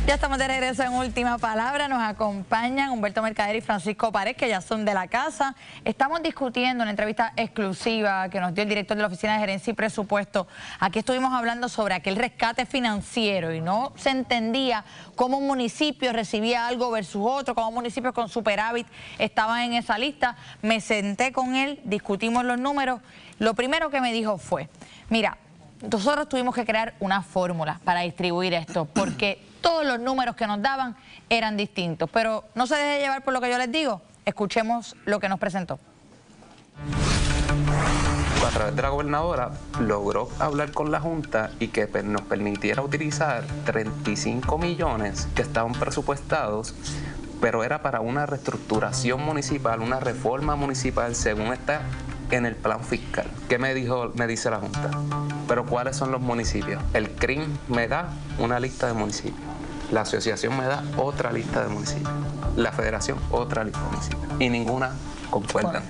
Ya estamos de regreso en Última Palabra. Nos acompañan Humberto Mercader y Francisco Párez, que ya son de la casa. Estamos discutiendo una entrevista exclusiva que nos dio el director de la Oficina de Gerencia y Presupuesto. Aquí estuvimos hablando sobre aquel rescate financiero y no se entendía cómo un municipio recibía algo versus otro, cómo municipios con superávit estaban en esa lista. Me senté con él, discutimos los números. Lo primero que me dijo fue, mira, nosotros tuvimos que crear una fórmula para distribuir esto, porque todos los números que nos daban eran distintos. Pero no se deje llevar por lo que yo les digo. Escuchemos lo que nos presentó. A través de la gobernadora logró hablar con la Junta y que nos permitiera utilizar 35 millones que estaban presupuestados, pero era para una reestructuración municipal, una reforma municipal según está en el plan fiscal. ¿Qué me dice la Junta? Pero ¿cuáles son los municipios? El CRIM me da una lista de municipios. La asociación me da otra lista de municipios. La federación otra lista de municipios. Y ninguna concuerdan.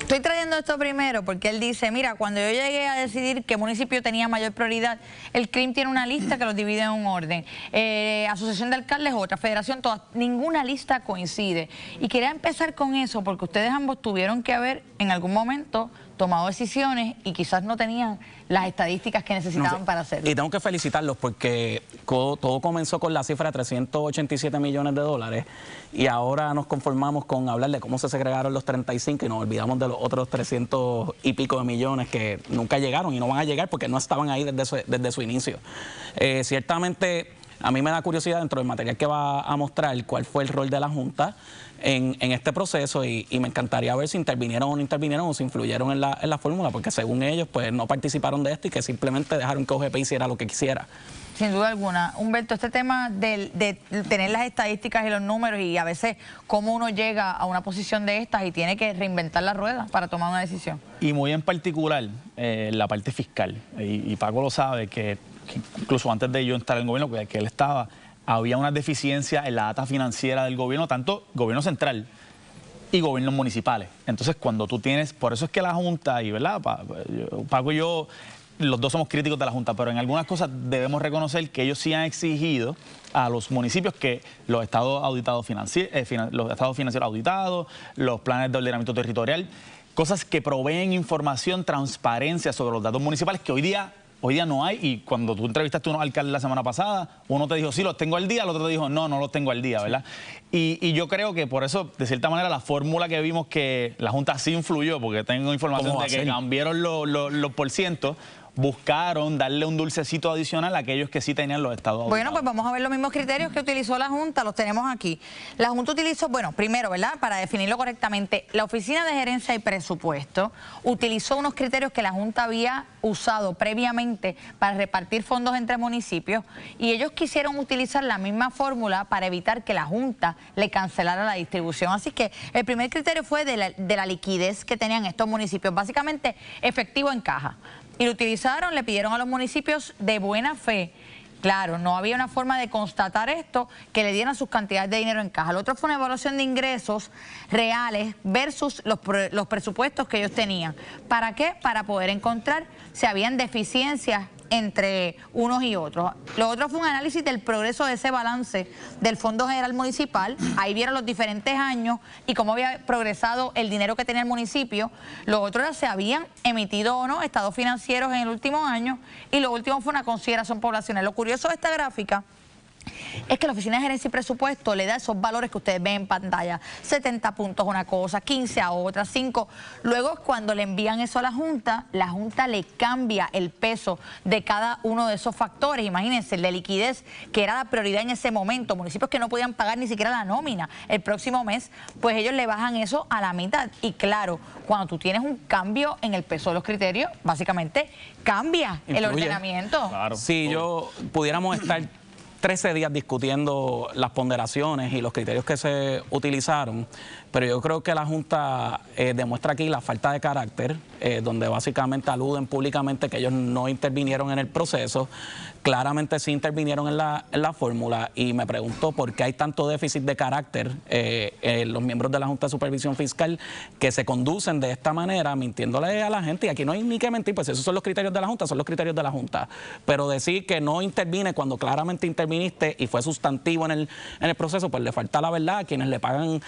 Estoy trayendo esto primero porque él dice, mira, cuando yo llegué a decidir qué municipio tenía mayor prioridad, el CRIM tiene una lista que los divide en un orden. Asociación de alcaldes otra, federación todas, ninguna lista coincide. Y quería empezar con eso porque ustedes ambos tuvieron que haber en algún momento tomado decisiones y quizás no tenían las estadísticas que necesitaban para hacerlo. Y tengo que felicitarlos porque todo comenzó con la cifra de 387 millones de dólares y ahora nos conformamos con hablar de cómo se segregaron los 35 y nos olvidamos de los otros 300 y pico de millones que nunca llegaron y no van a llegar porque no estaban ahí desde su inicio. Ciertamente a mí me da curiosidad dentro del material que va a mostrar cuál fue el rol de la Junta en este proceso y me encantaría ver si intervinieron o no intervinieron o si influyeron en la fórmula, porque según ellos pues no participaron de esto y que simplemente dejaron que OGP hiciera lo que quisiera. Sin duda alguna. Humberto, este tema de tener las estadísticas y los números y a veces cómo uno llega a una posición de estas y tiene que reinventar la rueda para tomar una decisión. Y muy en particular la parte fiscal, y Paco lo sabe, que incluso antes de yo estar en el gobierno, que él estaba, había una deficiencia en la data financiera del gobierno, tanto gobierno central y gobiernos municipales. Entonces, cuando tú tienes, por eso es que la Junta, y verdad, Paco y yo, los dos somos críticos de la Junta, pero en algunas cosas debemos reconocer que ellos sí han exigido a los municipios que los estados auditados los estados financieros auditados, los planes de ordenamiento territorial, cosas que proveen información, transparencia sobre los datos municipales que hoy día no hay. Y cuando tú entrevistaste a unos alcaldes la semana pasada, uno te dijo, sí, los tengo al día, el otro te dijo, no, no los tengo al día, ¿verdad? Y yo creo que por eso, de cierta manera, la fórmula que vimos que la Junta sí influyó, porque tengo información de que cambiaron los porcientos, buscaron darle un dulcecito adicional a aquellos que sí tenían los estados auditados. Bueno, pues vamos a ver los mismos criterios que utilizó la Junta, los tenemos aquí. La Junta utilizó, bueno, primero, ¿verdad? Para definirlo correctamente, la Oficina de Gerencia y Presupuesto utilizó unos criterios que la Junta había usado previamente para repartir fondos entre municipios y ellos quisieron utilizar la misma fórmula para evitar que la Junta le cancelara la distribución. Así que el primer criterio fue de la liquidez que tenían estos municipios, básicamente efectivo en caja. Y lo utilizaron, le pidieron a los municipios de buena fe. Claro, no había una forma de constatar esto, que le dieran sus cantidades de dinero en caja. Lo otro fue una evaluación de ingresos reales versus los presupuestos que ellos tenían. ¿Para qué? Para poder encontrar si habían deficiencias entre unos y otros. Lo otro fue un análisis del progreso de ese balance del Fondo General Municipal. Ahí vieron los diferentes años y cómo había progresado el dinero que tenía el municipio. Lo otro era si habían emitido o no estados financieros en el último año. Y lo último fue una consideración poblacional. Lo curioso de esta gráfica es que la Oficina de Gerencia y Presupuesto le da esos valores que ustedes ven en pantalla, 70 puntos a una cosa, 15 a otra, 5. Luego, cuando le envían eso a la Junta le cambia el peso de cada uno de esos factores. Imagínense, el de liquidez, que era la prioridad en ese momento, municipios que no podían pagar ni siquiera la nómina el próximo mes, pues ellos le bajan eso a la mitad. Y claro, cuando tú tienes un cambio en el peso de los criterios, básicamente cambia el ordenamiento. Claro. Si pudiéramos estar 13 días discutiendo las ponderaciones y los criterios que se utilizaron, pero yo creo que la Junta demuestra aquí la falta de carácter, donde básicamente aluden públicamente que ellos no intervinieron en el proceso. Claramente sí intervinieron en la fórmula, y me pregunto por qué hay tanto déficit de carácter en los miembros de la Junta de Supervisión Fiscal, que se conducen de esta manera, mintiéndole a la gente. Y aquí no hay ni que mentir, pues esos son los criterios de la Junta, son los criterios de la Junta. Pero decir que no intervine cuando claramente interviniste y fue sustantivo en el proceso, pues le falta la verdad a quienes le pagan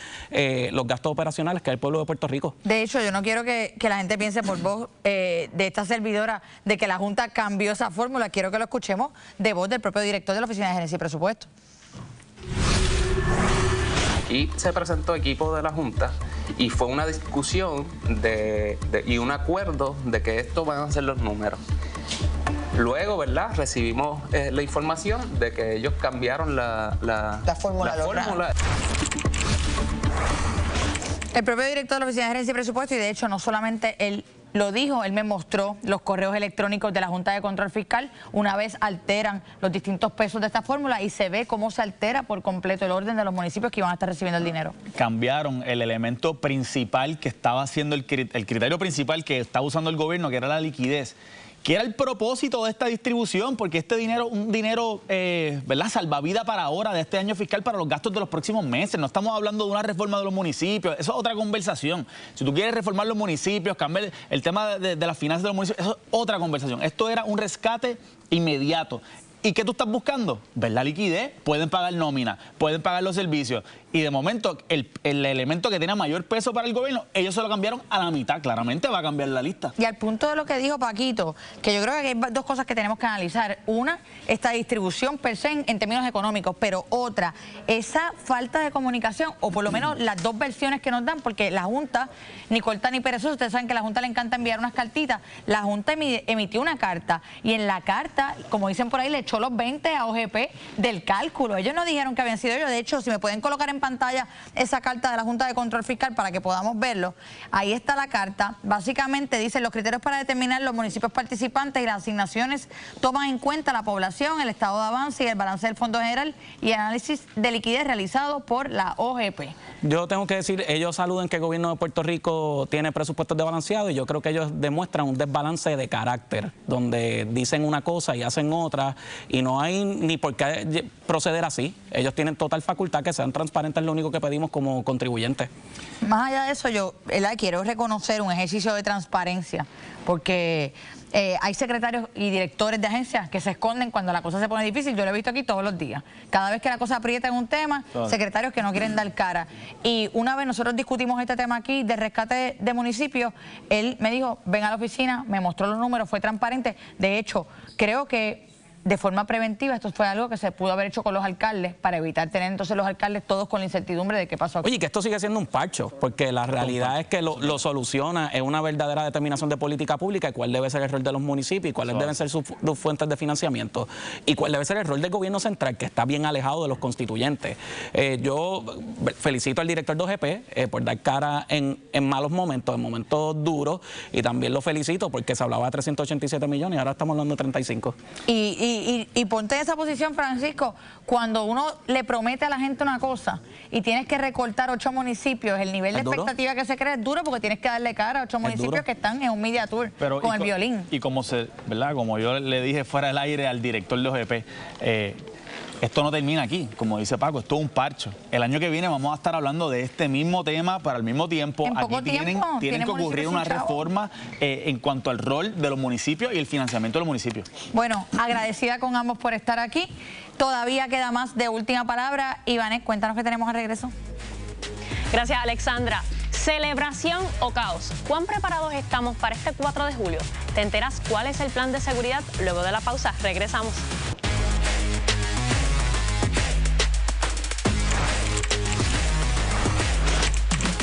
los gastos operacionales, que es el pueblo de Puerto Rico. De hecho, yo no quiero que la gente piense por voz de esta servidora de que la Junta cambió esa fórmula. Quiero que lo escuchemos de voz del propio director de la Oficina de Gerencia y Presupuesto. Y se presentó equipo de la Junta y fue una discusión y un acuerdo de que estos van a ser los números. Luego, ¿verdad?, recibimos la información de que ellos cambiaron la fórmula. El propio director de la Oficina de Gerencia y Presupuesto, y de hecho no solamente él lo dijo, él me mostró los correos electrónicos de la Junta de Control Fiscal una vez alteran los distintos pesos de esta fórmula, y se ve cómo se altera por completo el orden de los municipios que iban a estar recibiendo el dinero. Cambiaron el elemento principal que estaba haciendo el criterio principal que estaba usando el gobierno, que era la liquidez, que era el propósito de esta distribución, porque este dinero, un dinero, ¿verdad?, salvavidas para ahora de este año fiscal para los gastos de los próximos meses. No estamos hablando de una reforma de los municipios, eso es otra conversación. Si tú quieres reformar los municipios, cambiar el tema de las finanzas de los municipios, eso es otra conversación. Esto era un rescate inmediato. ¿Y qué tú estás buscando? Ver la liquidez, pueden pagar nómina, pueden pagar los servicios. Y de momento, el elemento que tenía mayor peso para el gobierno, ellos se lo cambiaron a la mitad. Claramente va a cambiar la lista. Y al punto de lo que dijo Paquito, que yo creo que hay dos cosas que tenemos que analizar. Una, esta distribución per se en términos económicos, pero otra, esa falta de comunicación, o por lo menos las dos versiones que nos dan, porque la Junta, ni corta ni perezosa, ustedes saben que a la Junta le encanta enviar unas cartitas. La Junta emitió una carta, y en la carta, como dicen por ahí, le echó los 20 a OGP del cálculo. Ellos no dijeron que habían sido ellos. De hecho, si me pueden colocar en pantalla esa carta de la Junta de Control Fiscal para que podamos verlo. Ahí está la carta. Básicamente dice: los criterios para determinar los municipios participantes y las asignaciones toman en cuenta la población, el estado de avance y el balance del Fondo General y análisis de liquidez realizado por la OGP. Yo tengo que decir, ellos saludan que el gobierno de Puerto Rico tiene presupuestos desbalanceados, y yo creo que ellos demuestran un desbalance de carácter, donde dicen una cosa y hacen otra, y no hay ni por qué proceder así. Ellos tienen total facultad, que sean transparentes, es lo único que pedimos como contribuyentes. Más allá de eso, yo quiero reconocer un ejercicio de transparencia, porque hay secretarios y directores de agencias que se esconden cuando la cosa se pone difícil. Yo lo he visto aquí todos los días. Cada vez que la cosa aprieta en un tema, secretarios que no quieren dar cara. Y una vez nosotros discutimos este tema aquí de rescate de municipios, él me dijo: ven a la oficina, me mostró los números, fue transparente. De hecho, creo que de forma preventiva esto fue algo que se pudo haber hecho con los alcaldes, para evitar tener entonces los alcaldes todos con la incertidumbre de qué pasó aquí. Oye, que esto sigue siendo un parcho, porque la realidad es que lo soluciona es una verdadera determinación de política pública, y cuál debe ser el rol de los municipios, y cuáles deben ser sus fuentes de financiamiento, y cuál debe ser el rol del gobierno central, que está bien alejado de los constituyentes. Yo felicito al director de OGP por dar cara en malos momentos, en momentos duros, y también lo felicito porque se hablaba de 387 millones y ahora estamos hablando de 35. Y ponte en esa posición, Francisco, cuando uno le promete a la gente una cosa y tienes que recortar 8 municipios, el nivel de expectativa que se crea es duro, porque tienes que darle cara a 8 municipios que están en un media tour con el violín. Y como yo le dije fuera del aire al director de OGP, esto no termina aquí, como dice Paco, esto es un parcho. El año que viene vamos a estar hablando de este mismo tema para el mismo tiempo. Aquí tienen que ocurrir una reforma en cuanto al rol de los municipios y el financiamiento de los municipios. Bueno, agradecida con ambos por estar aquí. Todavía queda más de última palabra. Ivánez, cuéntanos qué tenemos al regreso. Gracias, Alexandra. ¿Celebración o caos? ¿Cuán preparados estamos para este 4 de julio? ¿Te enteras cuál es el plan de seguridad? Luego de la pausa, regresamos.